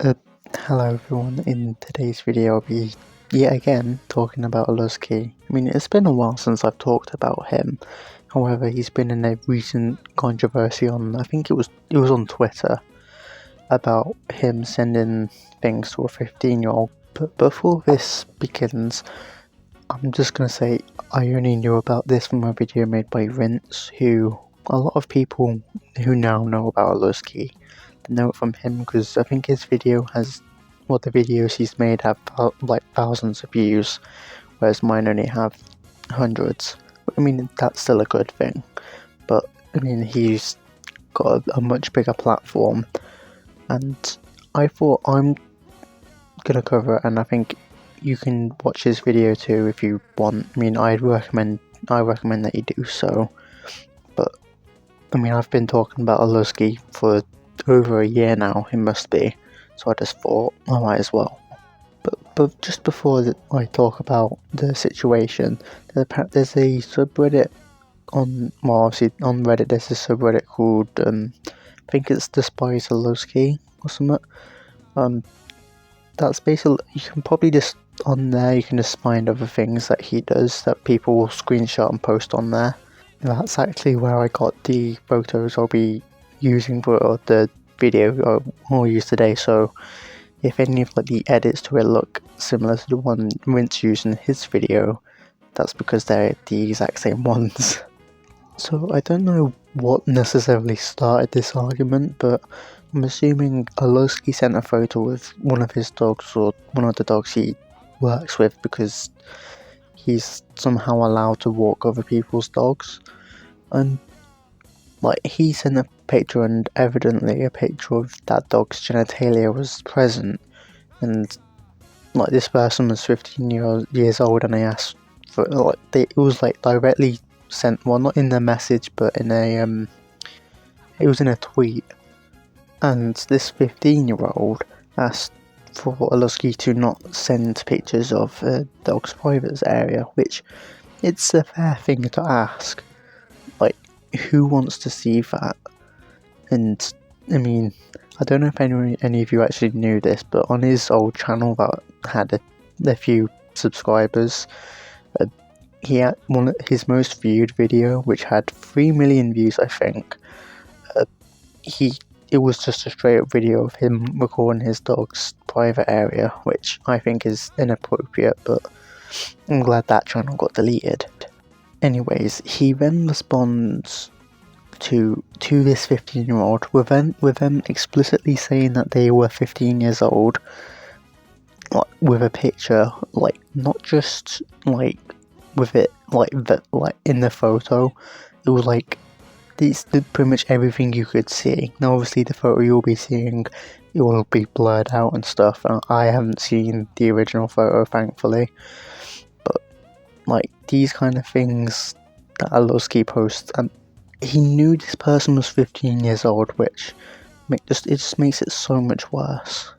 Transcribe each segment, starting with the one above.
Uh, Hello everyone, in today's video I'll be yet again talking about Aluzky. I mean, it's been a while since I've talked about him. However, he's been in a recent controversy on, I think it was on Twitter, about him sending things to a 15-year-old. But before this begins, I'm just going to say I only knew about this from a video made by Rinse, who a lot of people who now know about Aluzky know it from him, because I think his video has, well, the videos he's made have like thousands of views, whereas mine only have hundreds. I mean, that's still a good thing, but I mean, he's got a much bigger platform, and I thought I'm gonna cover it, and I think you can watch his video too if you want. I mean, I recommend that you do so. But I mean, I've been talking about Aluzky for over a year now, it must be, so I just thought I might as well. But just before I talk about the situation, there's a subreddit on, well, obviously on Reddit there's a subreddit called, I think it's Despise Aluzky or something. That's basically, you can probably just, on there you can just find other things that he does that people will screenshot and post on there. That's actually where I got the photos I'll be using for the video I'll use today, so if any of the edits to it look similar to the one Rinse used in his video, that's because they're the exact same ones. So I don't know what necessarily started this argument, but I'm assuming Aluzky sent a photo with one of his dogs, or one of the dogs he works with, because he's somehow allowed to walk other people's dogs, and like, he sent a picture, and evidently a picture of that dog's genitalia was present, and like, this person was 15 years old, and I asked for, like, it was like directly sent, well, not in the message, but in a it was in a tweet, and this 15-year-old asked for Aluzky to not send pictures of a dog's private area, which, it's a fair thing to ask. Like, who wants to see that? And I mean, I don't know if any of you actually knew this, but on his old channel that had a few subscribers, he had his most viewed video, which had 3 million views, I think. It was just a straight up video of him recording his dog's private area, which I think is inappropriate, but I'm glad that channel got deleted. Anyways, he then responds to this 15-year-old with them explicitly saying that they were 15 years old, like, with a picture, like, not just like with it like in the photo, it was like, it's pretty much everything you could see. Now obviously the photo you'll be seeing, it will be blurred out and stuff, and I haven't seen the original photo, thankfully, but like, these kind of things that Aluzky posts, and he knew this person was 15 years old, which it just makes it so much worse.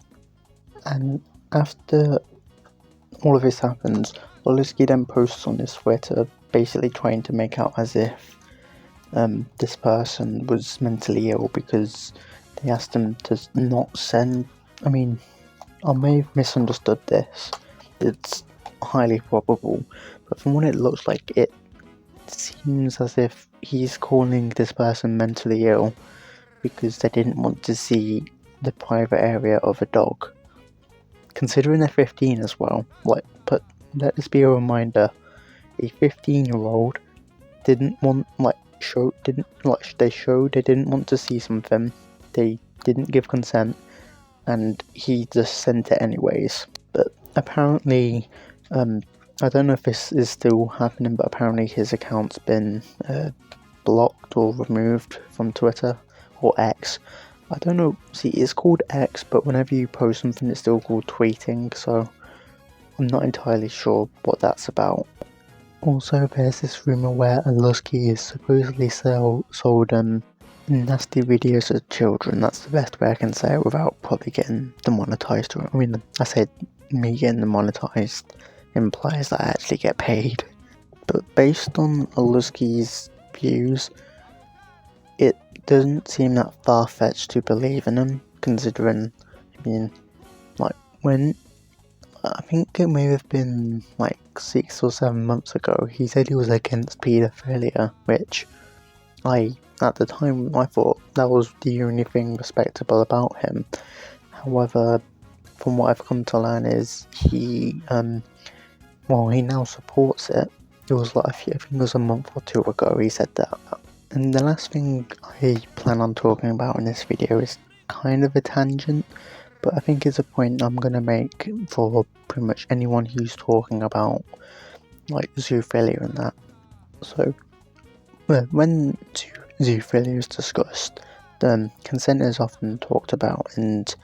And after all of this happens, Aluzky then posts on his Twitter basically trying to make out as if this person was mentally ill because they asked him to not send. I mean, I may have misunderstood this, it's highly probable, but from what it looks like, it seems as if he's calling this person mentally ill because they didn't want to see the private area of a dog. Considering they're 15 as well, like, but let this be a reminder, a 15-year-old didn't want, they showed they didn't want to see something, they didn't give consent, and he just sent it anyways. But apparently, I don't know if this is still happening, but apparently his account's been blocked or removed from Twitter, or X. I don't know, see, it's called X, but whenever you post something it's still called tweeting, so I'm not entirely sure what that's about. Also, there's this rumour where Aluzky is supposedly sold nasty videos of children. That's the best way I can say it without probably getting demonetized. I mean, I said me getting demonetized implies that I actually get paid. But based on Aluzky's views, it doesn't seem that far-fetched to believe in him, considering, I mean, when I think it may have been like 6 or 7 months ago, he said he was against paedophilia, which at the time, I thought that was the only thing respectable about him. However, from what I've come to learn is he now supports it. It was like, I think it was a month or 2 ago he said that. And the last thing I plan on talking about in this video is kind of a tangent, but I think it's a point I'm going to make for pretty much anyone who's talking about like zoophilia and that. So, when zoophilia is discussed, consent is often talked about, and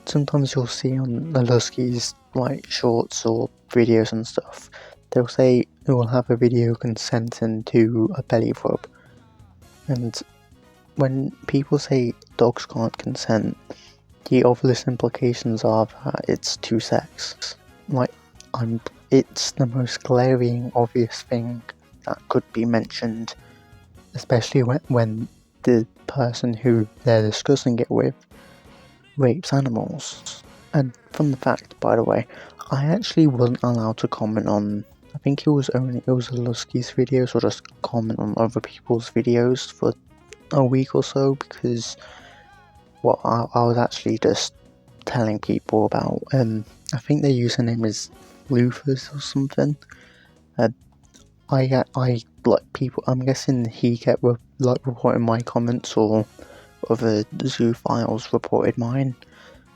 sometimes you'll see on Alusky's like shorts or videos and stuff, they'll say it will have a video consenting to a belly rub. And when people say dogs can't consent, the obvious implications are that it's two sex. It's the most glaring obvious thing that could be mentioned, especially when the person who they're discussing it with rapes animals. And fun fact, by the way, I actually wasn't allowed to comment on, I think it was Alusky's videos, or just comment on other people's videos for a week or so, because I was actually just telling people about, I think their username is Loofers or something. I'm guessing he kept reporting my comments, or other zoophiles reported mine,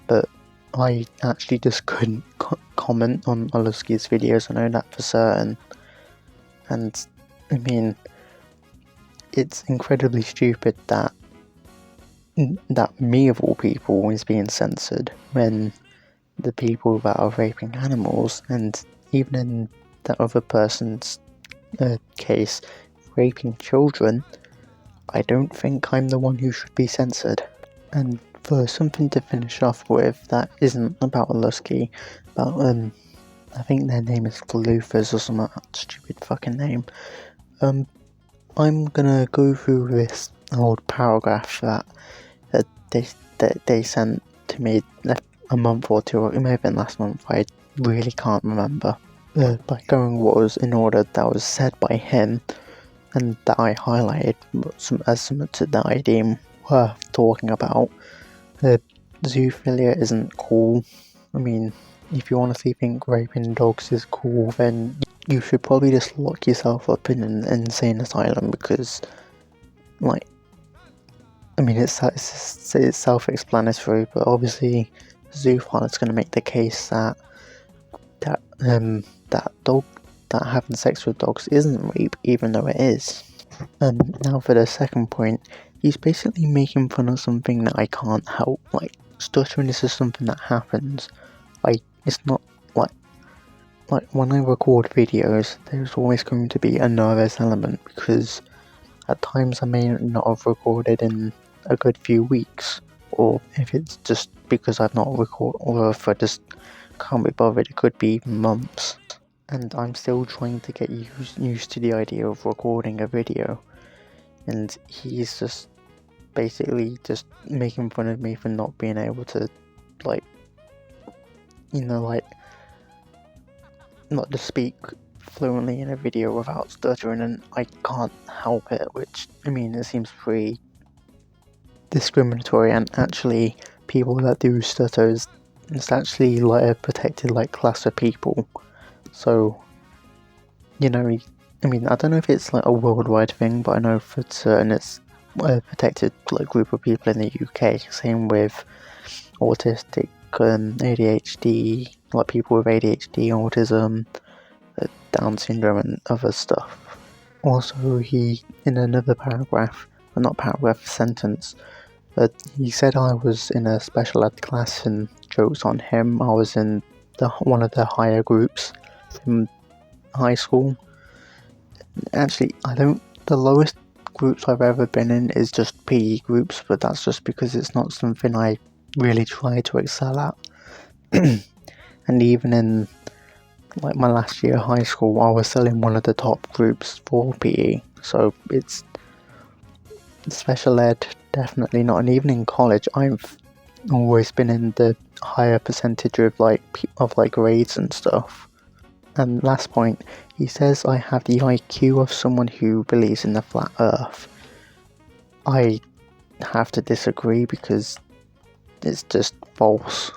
but I actually just couldn't comment on Alusky's videos. I know that for certain, and I mean, it's incredibly stupid that me of all people is being censored when the people that are raping animals, and even in that other person's case, raping children, I don't think I'm the one who should be censored. And for something to finish off with that isn't about Alusky, but I think their name is Loofers or some stupid fucking name, I'm gonna go through this old paragraph that they sent to me a month or two, it may have been last month, I really can't remember. By going what was in order that was said by him, and that I highlighted as something that I deem worth talking about. Zoophilia isn't cool. I mean, if you honestly think raping dogs is cool, then you should probably just lock yourself up in an insane asylum, because, like, I mean, it's self-explanatory, but obviously zoophile is going to make the case that dog that having sex with dogs isn't rape, even though it is. Now for the second point, he's basically making fun of something that I can't help. Like, stuttering is just something that happens. It's not like when I record videos, there's always going to be a nervous element, because at times I may not have recorded in a good few weeks, or if it's just because I've not recorded, or if I just can't be bothered, it could be months. And I'm still trying to get used to the idea of recording a video, and he's just basically just making fun of me for not being able to, not to speak fluently in a video without stuttering, and I can't help it, which, I mean, it seems pretty discriminatory, and actually people that do stutter it's actually like a protected class of people. So, I mean, I don't know if it's like a worldwide thing, but I know for certain it's a protected group of people in the UK. Same with autistic, ADHD, people with ADHD, autism, Down syndrome, and other stuff. Also, he, in another sentence, he said I was in a special ed class, and jokes on him, I was in one of the higher groups in high school. Actually, the lowest groups I've ever been in is just PE groups, but that's just because it's not something I really try to excel at. And even in my last year of high school, I was still in one of the top groups for PE, so it's special ed, definitely not. And even in college, I've always been in the higher percentage of grades and stuff. And last point, he says I have the IQ of someone who believes in the flat earth. I have to disagree because it's just false.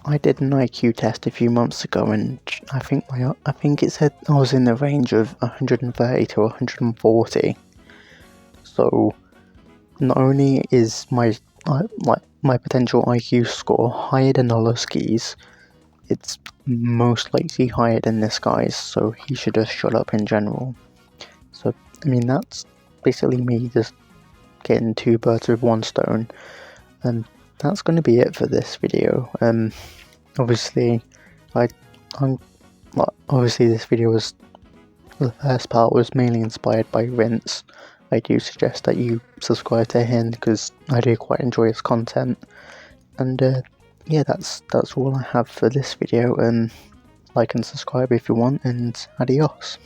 I did an IQ test a few months ago and I think it said I was in the range of 130 to 140. So not only is my potential IQ score higher than Alusky's, it's most likely higher than this guy's, so he should have shut up in general. So I mean, that's basically me just getting 2 birds with 1 stone, and that's going to be it for this video. Obviously this video was, the first part was mainly inspired by Rince. I do suggest that you subscribe to him because I do quite enjoy his content. And yeah, that's all I have for this video. Like and subscribe if you want, and adios.